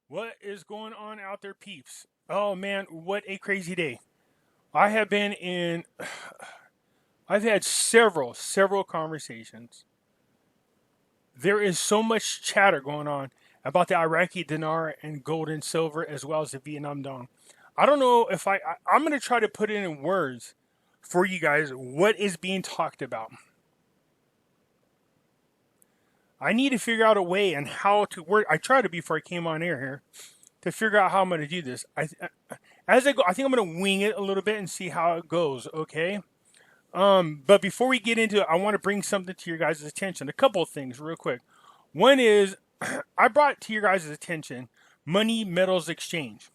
What is going on out there, peeps? Oh man, what a crazy day. I have been in, I've had several conversations. There is so much chatter going on about the Iraqi dinar and gold and silver as well as the Vietnam dong. I don't know if I'm going to try to put it in words for you guys what is being talked about. I need to figure out a way and how to work. I tried it before I came on air here to figure out how I'm going to do this. As I go, I think I'm going to wing it a little bit and see how it goes. Okay. But before we get into it, I want to bring something to your guys' attention. A couple of things, real quick. One is, I brought to your guys' attention Money Metals Exchange.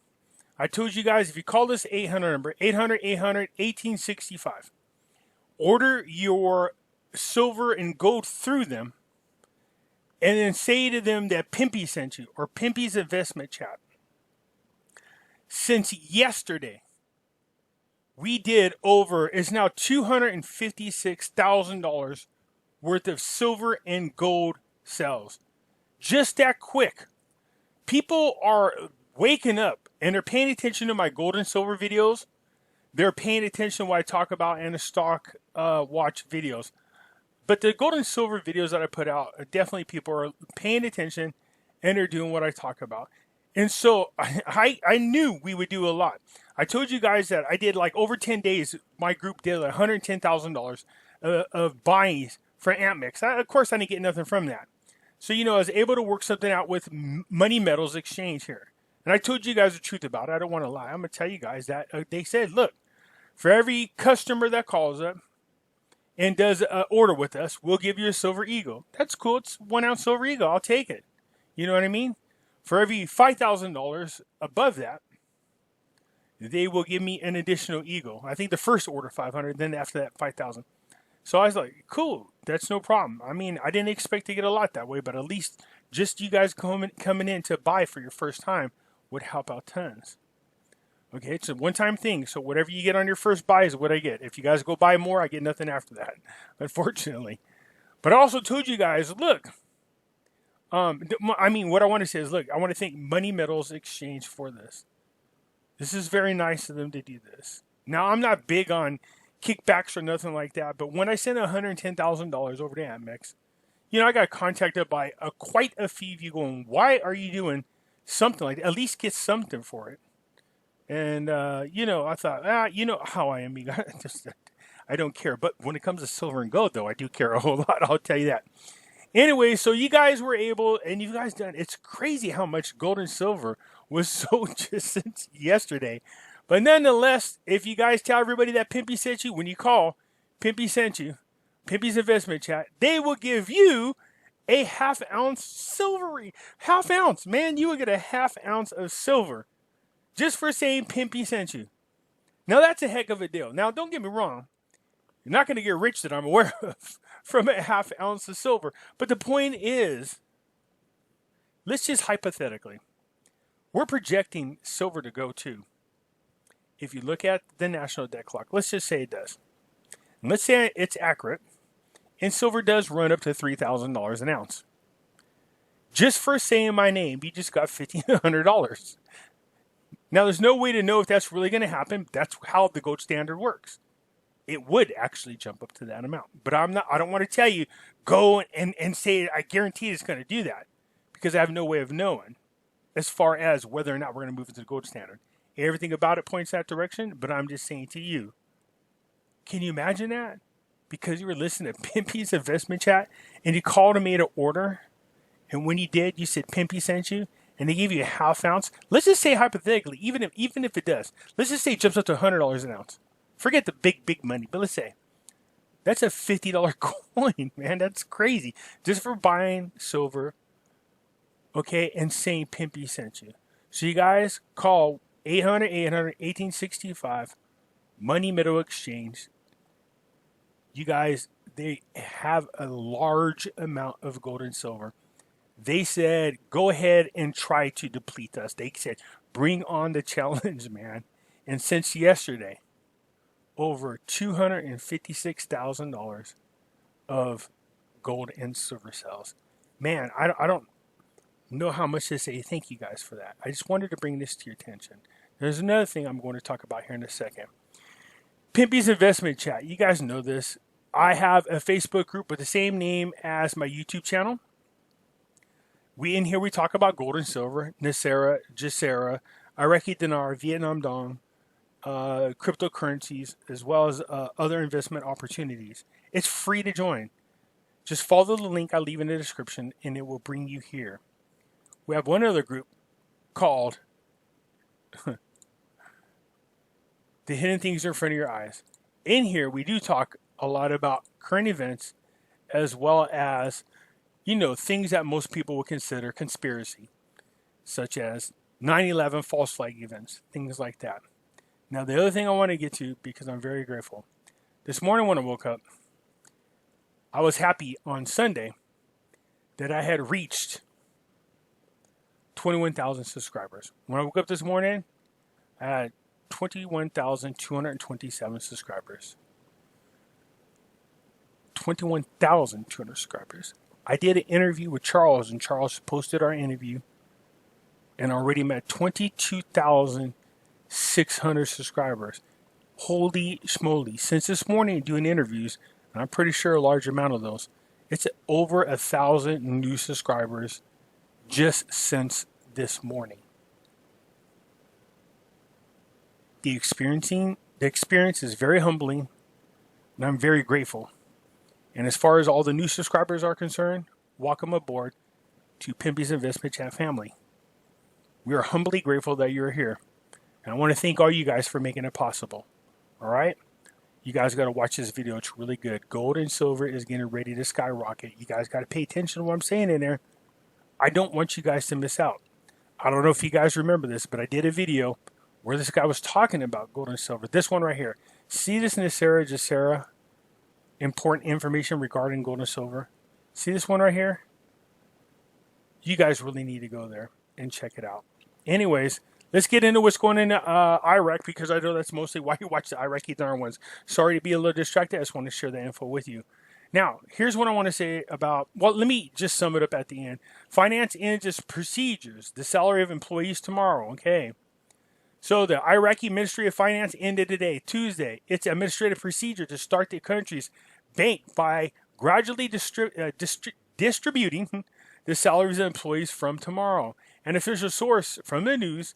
I told you guys if you call this 800 number 800 order your silver and gold through them, and then say to them that Pimpy sent you or Pimpy's investment chat. Since yesterday, we did over, it's now $256,000 worth of silver and gold sales. Just that quick. People are waking up and they're paying attention to my gold and silver videos. They're paying attention to what I talk about in the stock watch videos. But the gold and silver videos that I put out, definitely people are paying attention and they're doing what I talk about. And so I knew we would do a lot. I told you guys that I did like over 10 days, my group did like $110,000 of buys for Amex. Of course, I didn't get nothing from that. So, I was able to work something out with Money Metals Exchange here. And I told you guys the truth about it. I don't want to lie. I'm going to tell you guys that they said, look, for every customer that calls up and does an order with us, we'll give you a silver eagle. That's cool. It's 1 ounce silver eagle. I'll take it. You know what I mean? For every $5,000 above that, they will give me an additional eagle. I think the first order 500, then after that 5,000. So I was like, cool, that's no problem. I mean, I didn't expect to get a lot that way, but at least just you guys coming in to buy for your first time would help out tons. Okay, it's a one-time thing. So whatever you get on your first buy is what I get. If you guys go buy more, I get nothing after that, unfortunately. But I also told you guys, look, what I want to say is, look, I want to thank Money Metals Exchange for this. This is very nice of them to do this. Now, I'm not big on kickbacks or nothing like that, but when I sent $110,000 over to Amex, I got contacted by quite a few of you going, why are you doing something like that? At least get something for it. And, I thought, you know how I am. I don't care. But when it comes to silver and gold, though, I do care a whole lot. I'll tell you that. Anyway, so you guys were able, and you guys done, it's crazy how much gold and silver was sold just since yesterday. But nonetheless, if you guys tell everybody that Pimpy sent you, when you call, Pimpy sent you, Pimpy's investment chat, they will give you a half-ounce silvery. Half-ounce, man, you will get a half-ounce of silver just for saying Pimpy sent you. Now, that's a heck of a deal. Now, don't get me wrong. You're not going to get rich that I'm aware of from a half-ounce of silver. But the point is, let's just hypothetically, we're projecting silver to go to. If you look at the national debt clock, let's just say it does. And let's say it's accurate, and silver does run up to $3,000 an ounce. Just for saying my name, you just got $1,500. Now, there's no way to know if that's really going to happen. That's how the gold standard works. It would actually jump up to that amount. But I don't want to tell you, go and say, I guarantee it's going to do that. Because I have no way of knowing as far as whether or not we're going to move into the gold standard. Everything about it points that direction, but I'm just saying to you, can you imagine that? Because you were listening to Pimpy's investment chat, and you called and made an order, and when you did, you said Pimpy sent you, and they gave you a half ounce. Let's just say hypothetically, even if it does, let's just say it jumps up to $100 an ounce. Forget the big money, but let's say that's a $50 coin, man. That's crazy. Just for buying silver, okay, and saying Pimpy sent you. So you guys call 800-1865, Money Metal Exchange. You guys, they have a large amount of gold and silver. They said, go ahead and try to deplete us. They said, bring on the challenge, man. And since yesterday, over $256,000 of gold and silver sales. Man, I don't know how much to say thank you guys for that. I just wanted to bring this to your attention. There's another thing I'm going to talk about here in a second. Pimpy's Investment Chat. You guys know this. I have a Facebook group with the same name as my YouTube channel. In here we talk about gold and silver, Nasera, Jacera, Iraqi Dinar, Vietnam Dong, cryptocurrencies, as well as other investment opportunities. It's free to join. Just follow the link I leave in the description and it will bring you here. We have one other group called The Hidden Things in Front of Your Eyes. In here, we do talk a lot about current events as well as, things that most people would consider conspiracy, such as 9/11 false flag events, things like that. Now, the other thing I want to get to, because I'm very grateful, this morning when I woke up, I was happy on Sunday that I had reached 21,000 subscribers. When I woke up this morning, I had 21,227 subscribers. 21,200 subscribers. I did an interview with Charles, and Charles posted our interview, and already met 22,600 subscribers. Holy schmoly. Since this morning doing interviews, and I'm pretty sure a large amount of those, it's over 1,000 new subscribers just since this morning. The experience is very humbling, and I'm very grateful. And as far as all the new subscribers are concerned, welcome aboard to Pimpy's Investment Chat family. We are humbly grateful that you're here. And I want to thank all you guys for making it possible. All right? You guys got to watch this video. It's really good. Gold and silver is getting ready to skyrocket. You guys got to pay attention to what I'm saying in there. I don't want you guys to miss out. I don't know if you guys remember this, but I did a video where this guy was talking about gold and silver. This one right here. See this Nasera, Jacera, important information regarding gold and silver. See this one right here? You guys really need to go there and check it out. Anyways, let's get into what's going on in Iraq, because I know that's mostly why you watch the Iraqi Dinar ones. Sorry to be a little distracted. I just want to share the info with you. Now, here's what I want to say about, let me just sum it up at the end. Finance ends its procedures. The salary of employees tomorrow. Okay. So the Iraqi Ministry of Finance ended today, Tuesday, its administrative procedure to start the country's bank by gradually distributing the salaries of employees from tomorrow. An official source from the news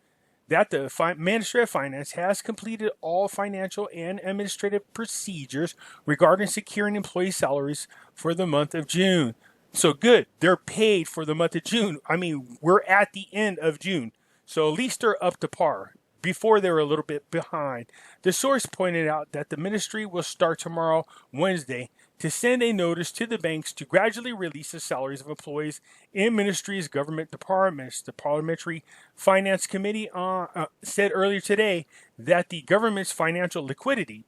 that the Ministry of Finance has completed all financial and administrative procedures regarding securing employee salaries for the month of June. So good, they're paid for the month of June. I mean, we're at the end of June, so at least they're up to par. Before they were a little bit behind. The source pointed out that the ministry will start tomorrow, Wednesday, to send a notice to the banks to gradually release the salaries of employees in ministries, government departments. The Parliamentary Finance Committee said earlier today that the government's financial liquidity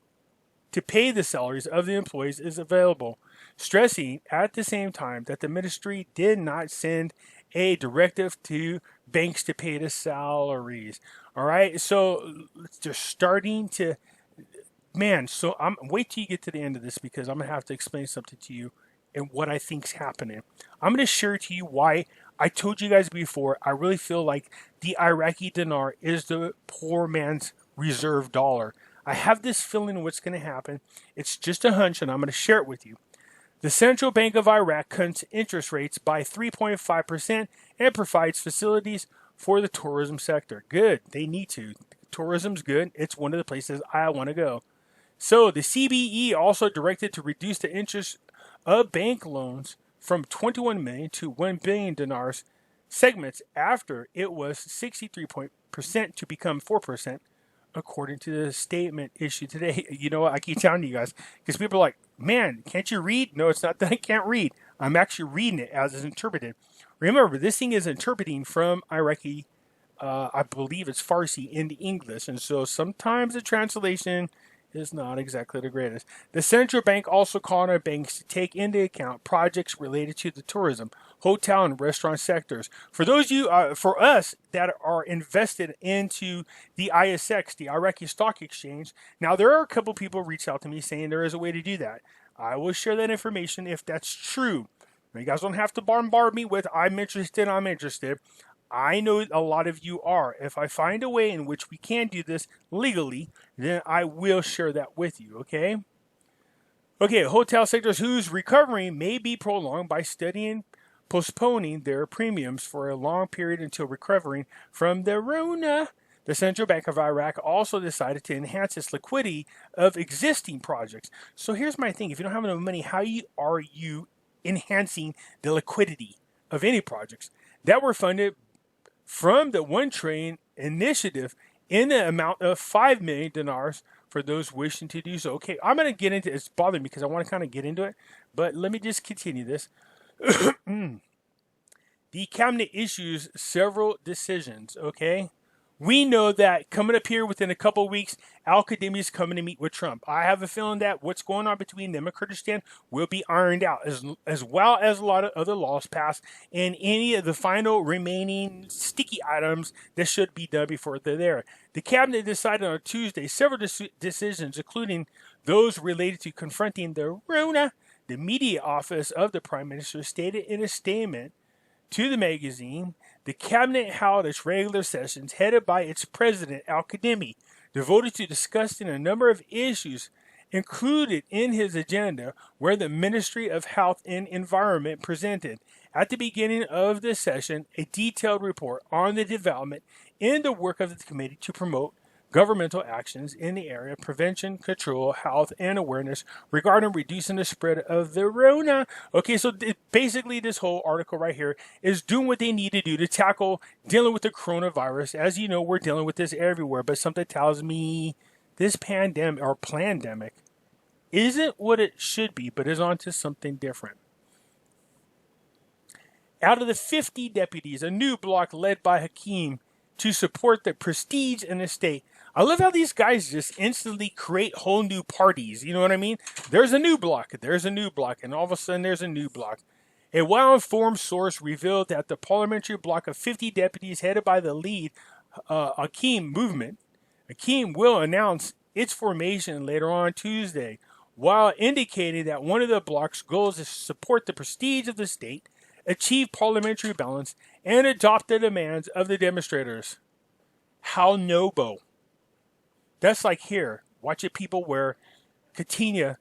to pay the salaries of the employees is available, stressing at the same time that the ministry did not send a directive to banks to pay the salaries. All right, so they're starting to, so wait till you get to the end of this, because I'm gonna have to explain something to you and what I think's happening. I'm gonna share to you why I told you guys before. I really feel like the Iraqi dinar is the poor man's reserve dollar. I have this feeling what's going to happen. It's just a hunch, and I'm going to share it with you. The Central Bank of Iraq cuts interest rates by 3.5% and provides facilities for the tourism sector. Good. They need to. Tourism's good. It's one of the places I want to go. So the CBE also directed to reduce the interest of bank loans from 21 million to 1 billion dinars segments after it was 63% to become 4%. According to the statement issued today. You know what? I keep telling you guys, because people are like, man, can't you read? No, it's not that I can't read. I'm actually reading it as it's interpreted. Remember, this thing is interpreting from Iraqi, I believe it's Farsi into English. And so sometimes the translation is not exactly the greatest. The central bank also called on banks to take into account projects related to the tourism, hotel, and restaurant sectors. For those of you, for us that are invested into the ISX, the Iraqi Stock Exchange, now there are a couple people reached out to me saying there is a way to do that. I will share that information if that's true. You guys don't have to bombard me with, I'm interested, I'm interested. I know a lot of you are. If I find a way in which we can do this legally, then I will share that with you, okay? Okay, hotel sectors whose recovery may be prolonged by postponing their premiums for a long period until recovering from the Rona. The Central Bank of Iraq also decided to enhance its liquidity of existing projects. So here's my thing. If you don't have enough money, how are you enhancing the liquidity of any projects that were funded from the 1 trillion initiative in the amount of 5 million dinars for those wishing to do so? Okay, I'm going to get into it. It's bothering me because I want to kind of get into it, but let me just continue this. The cabinet issues several decisions, okay? We know that coming up here within a couple of weeks, Al-Qadimi is coming to meet with Trump. I have a feeling that what's going on between them and Kurdistan will be ironed out, as well as a lot of other laws passed and any of the final remaining sticky items that should be done before they're there. The cabinet decided on Tuesday several decisions, including those related to confronting the Rona. The media office of the Prime Minister stated in a statement to the magazine, the cabinet held its regular sessions headed by its president, Al-Qadimi, devoted to discussing a number of issues included in his agenda, where the Ministry of Health and Environment presented at the beginning of the session a detailed report on the development in the work of the committee to promote governmental actions in the area of prevention, control, health, and awareness regarding reducing the spread of the Rona. Okay, so basically this whole article right here is doing what they need to do to tackle dealing with the coronavirus. As you know, we're dealing with this everywhere, but something tells me this pandemic or plandemic isn't what it should be, but is on to something different. Out of the 50 deputies, a new bloc led by Hakim to support the prestige in the state. I love how these guys just instantly create whole new parties. You know what I mean? There's a new bloc, and all of a sudden there's a new bloc. A well-informed source revealed that the parliamentary bloc of 50 deputies headed by the lead Hakim movement, Hakim will announce its formation later on Tuesday, while indicating that one of the bloc's goals is to support the prestige of the state, achieve parliamentary balance, and adopt the demands of the demonstrators. How noble. That's like here. Watch it, people wear Katina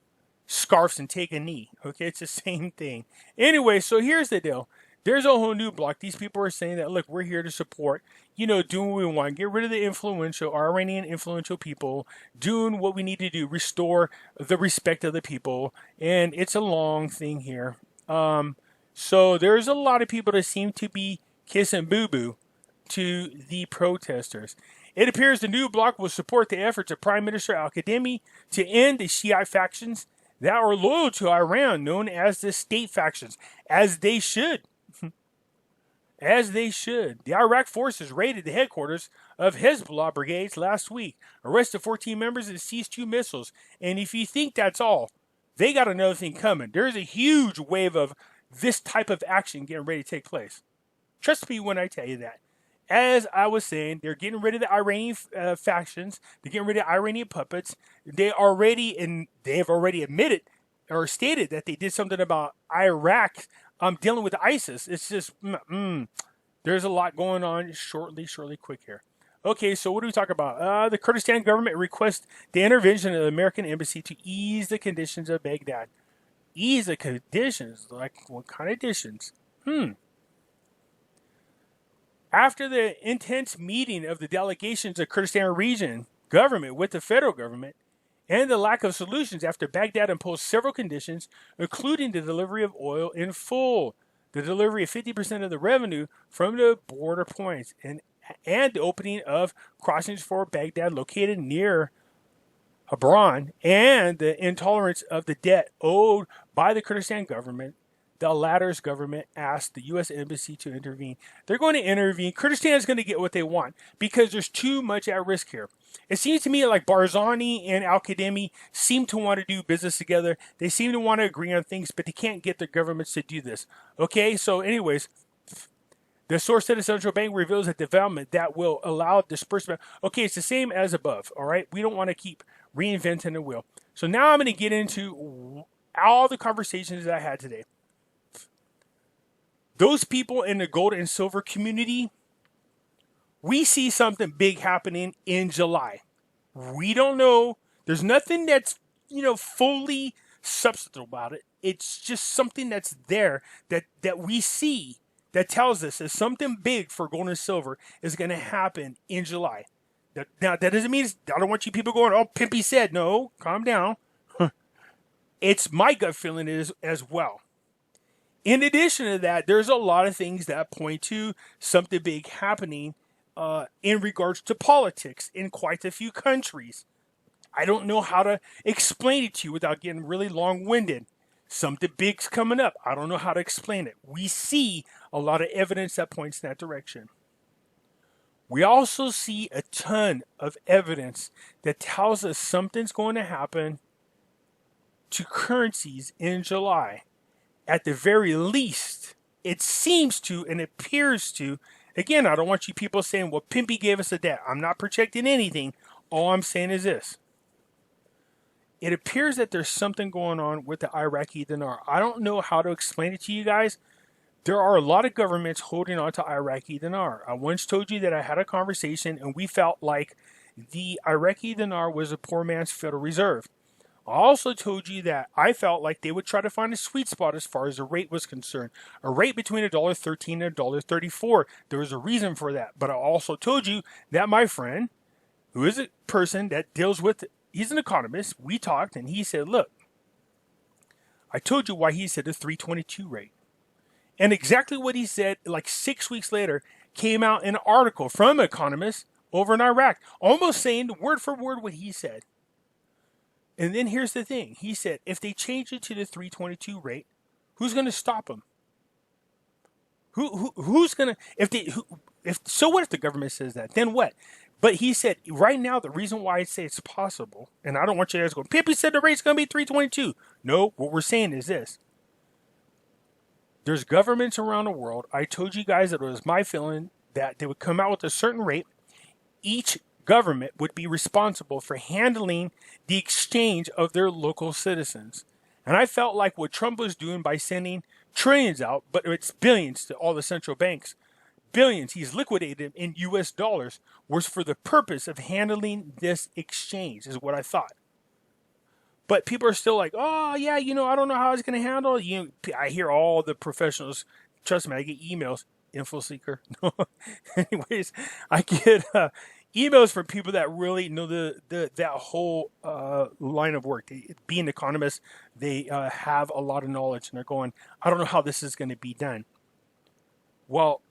scarves and take a knee. Okay, it's the same thing. Anyway, so here's the deal. There's a whole new block. These people are saying that, look, we're here to support, doing what we want. Get rid of the Iranian influential people, doing what we need to do, restore the respect of the people. And it's a long thing here. So there's a lot of people that seem to be kissing boo-boo to the protesters. It appears the new bloc will support the efforts of Prime Minister Al-Qadimi to end the Shiite factions that are loyal to Iran, known as the state factions, as they should. As they should. The Iraq forces raided the headquarters of Hezbollah brigades last week, arrested 14 members, and seized 2 missiles. And if you think that's all, they got another thing coming. There's a huge wave of this type of action getting ready to take place. Trust me when I tell you that. As I was saying, they're getting rid of the Iranian factions. They're getting rid of Iranian puppets. They've already admitted or stated that they did something about Iraq dealing with ISIS. It's just, there's a lot going on. Shortly, quick here. Okay, so what do we talk about? The Kurdistan government requests the intervention of the American embassy to ease the conditions of Baghdad. Ease the conditions? Like, what kind of conditions? After the intense meeting of the delegations of Kurdistan region government with the federal government and the lack of solutions after Baghdad imposed several conditions, including the delivery of oil in full, the delivery of 50% of the revenue from the border points, and the opening of crossings for Baghdad located near Hebron, and the intolerance of the debt owed by the Kurdistan government, the latter's government asked the U.S. Embassy to intervene. They're going to intervene. Kurdistan is going to get what they want because there's too much at risk here. It seems to me like Barzani and Al-Qadimi seem to want to do business together. They seem to want to agree on things, but they can't get their governments to do this. Okay, so anyways, the source of the central bank reveals a development that will allow disbursement. Okay, it's the same as above, all right? We don't want to keep reinventing the wheel. So now I'm going to get into all the conversations that I had today. those people in the gold and silver community, we see something big happening in July. We don't know. There's nothing that's, fully substantial about it. It's just something that's there that we see that tells us that something big for gold and silver is going to happen in July. Now, that doesn't mean, I don't want you people going, oh, Pimpy said. No, calm down. It's my gut feeling as well. In addition to that, there's a lot of things that point to something big happening in regards to politics in quite a few countries. I don't know how to explain it to you without getting really long-winded. Something big's coming up. I don't know how to explain it. We see a lot of evidence that points in that direction. We also see a ton of evidence that tells us something's going to happen to currencies in July. At the very least, it seems to and appears to. Again, I don't want you people saying, well, Pimpy gave us a debt. I'm not projecting anything. All I'm saying is this. It appears that there's something going on with the Iraqi dinar. I don't know how to explain it to you guys. There are a lot of governments holding on to Iraqi dinar. I once told you that I had a conversation and we felt like the Iraqi dinar was a poor man's Federal Reserve. I also told you that I felt like they would try to find a sweet spot as far as the rate was concerned. A rate between $1.13 and $1.34. There was a reason for that. But I also told you that my friend, who is a person that deals with, he's an economist, we talked and he said, look, I told you why he said the 322 rate. And exactly what he said, like 6 weeks later, came out in an article from economists over in Iraq, almost saying word for word what he said. And then here's the thing. He said, if they change it to the 322 rate, who's going to stop them? Who's going to, so what if the government says that? Then what? But he said, right now, the reason why I say it's possible, and I don't want you guys to go, Pimpy said the rate's going to be 322. No, what we're saying is this. There's governments around the world. I told you guys that it was my feeling that they would come out with a certain rate. Each government would be responsible for handling the exchange of their local citizens. And I felt like what Trump was doing by sending trillions out, but it's billions to all the central banks, billions he's liquidated in US dollars, was for the purpose of handling this exchange, is what I thought. But people are still like, oh, yeah, I don't know how it's going to handle. I hear all the professionals. Trust me, I get emails. Info seeker. Anyways, I get emails from people that really know that whole line of work. Being economists, they have a lot of knowledge, and they're going, I don't know how this is going to be done. Well,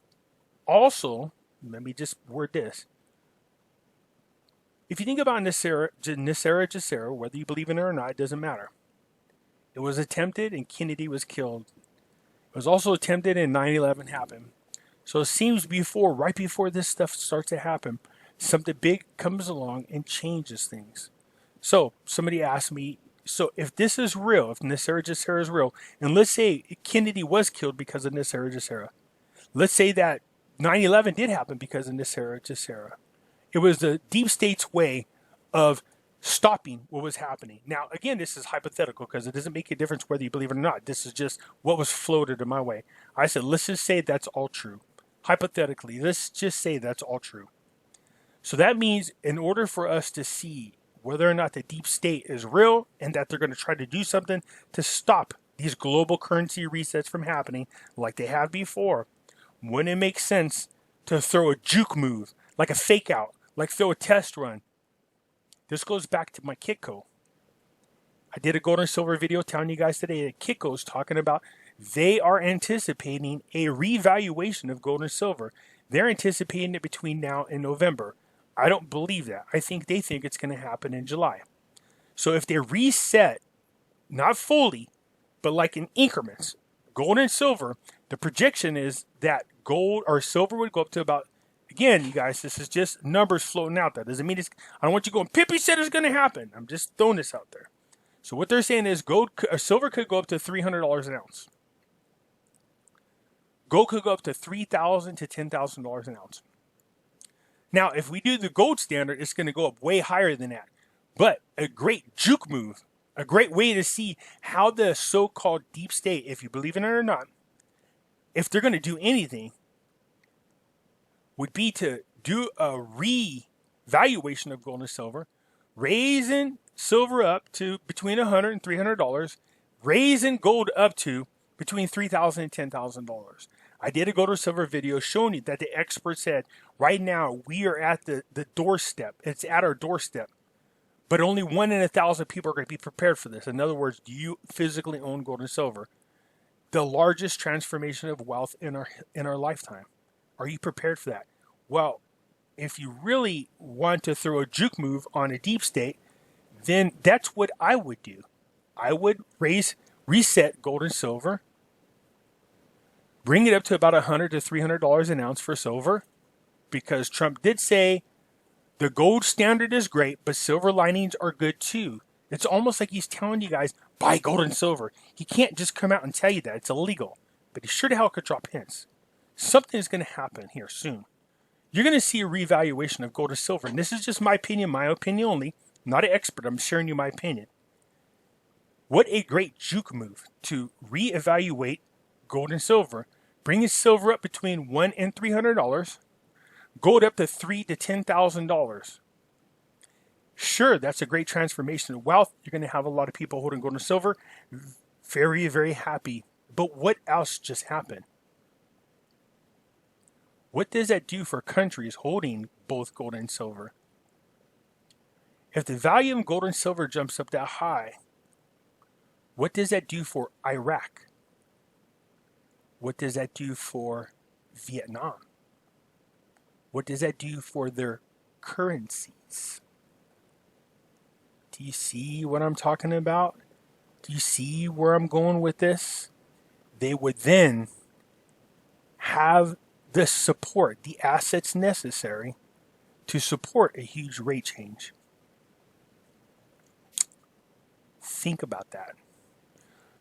also, let me just word this. If you think about Nasser Jacera, whether you believe in it or not, it doesn't matter. It was attempted and Kennedy was killed. It was also attempted and 9/11 happened. So it seems right before this stuff starts to happen, something big comes along and changes things. So somebody asked me, so if this is real, if Nasser Jacera is real, and let's say Kennedy was killed because of Nasser Jacera. Let's say that 9/11 did happen because of Nasser Jacera. It was the deep state's way of stopping what was happening. Now, again, this is hypothetical because it doesn't make a difference whether you believe it or not. This is just what was floated in my way. I said, let's just say that's all true. Hypothetically, let's just say that's all true. So that means in order for us to see whether or not the deep state is real and that they're going to try to do something to stop these global currency resets from happening like they have before, wouldn't it make sense to throw a juke move, like a fake out, like throw a test run? This goes back to my Kitco. I did a gold and silver video telling you guys today that Kitco's talking about they are anticipating a revaluation of gold and silver. They're anticipating it between now and November. I don't believe that. I think they think it's going to happen in July. So if they reset, not fully, but like in increments, gold and silver, the projection is that gold or silver would go up to about, again, you guys, this is just numbers floating out there. Doesn't mean it's, I don't want you going, Pimpy said it's going to happen. I'm just throwing this out there. So what they're saying is gold or silver could go up to $300 an ounce. Gold could go up to $3,000 to $10,000 an ounce. Now, if we do the gold standard, it's going to go up way higher than that. But a great juke move, a great way to see how the so-called deep state, if you believe in it or not, if they're going to do anything, would be to do a revaluation of gold and silver, raising silver up to between $100 and $300, raising gold up to between $3,000 and $10,000. I did a gold or silver video showing you that the expert said right now we are at the doorstep. It's at our doorstep. But only 1 in 1,000 people are going to be prepared for this. In other words, do you physically own gold and silver? The largest transformation of wealth in our lifetime. Are you prepared for that? Well, if you really want to throw a juke move on a deep state, then that's what I would do. I would reset gold and silver, bring it up to about $100 to $300 an ounce for silver, because Trump did say the gold standard is great, but silver linings are good too. It's almost like he's telling you guys, buy gold and silver. He can't just come out and tell you that. It's illegal. But he sure the hell could drop hints. Something is going to happen here soon. You're going to see a revaluation of gold and silver. And this is just my opinion only. I'm not an expert. I'm sharing you my opinion. What a great juke move to reevaluate gold and silver. Bringing silver up between $100 and $300. Gold up to $3,000 to $10,000. Sure, that's a great transformation of wealth. You're going to have a lot of people holding gold and silver. Very, very happy. But what else just happened? What does that do for countries holding both gold and silver? If the value of gold and silver jumps up that high, what does that do for Iraq? What does that do for Vietnam? What does that do for their currencies? Do you see what I'm talking about? Do you see where I'm going with this? They would then have the support, the assets necessary to support a huge rate change. Think about that.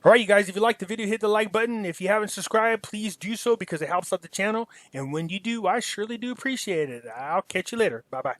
All right, you guys, if you liked the video, hit the like button. If you haven't subscribed, please do so because it helps out the channel. And when you do, I surely do appreciate it. I'll catch you later. Bye-bye.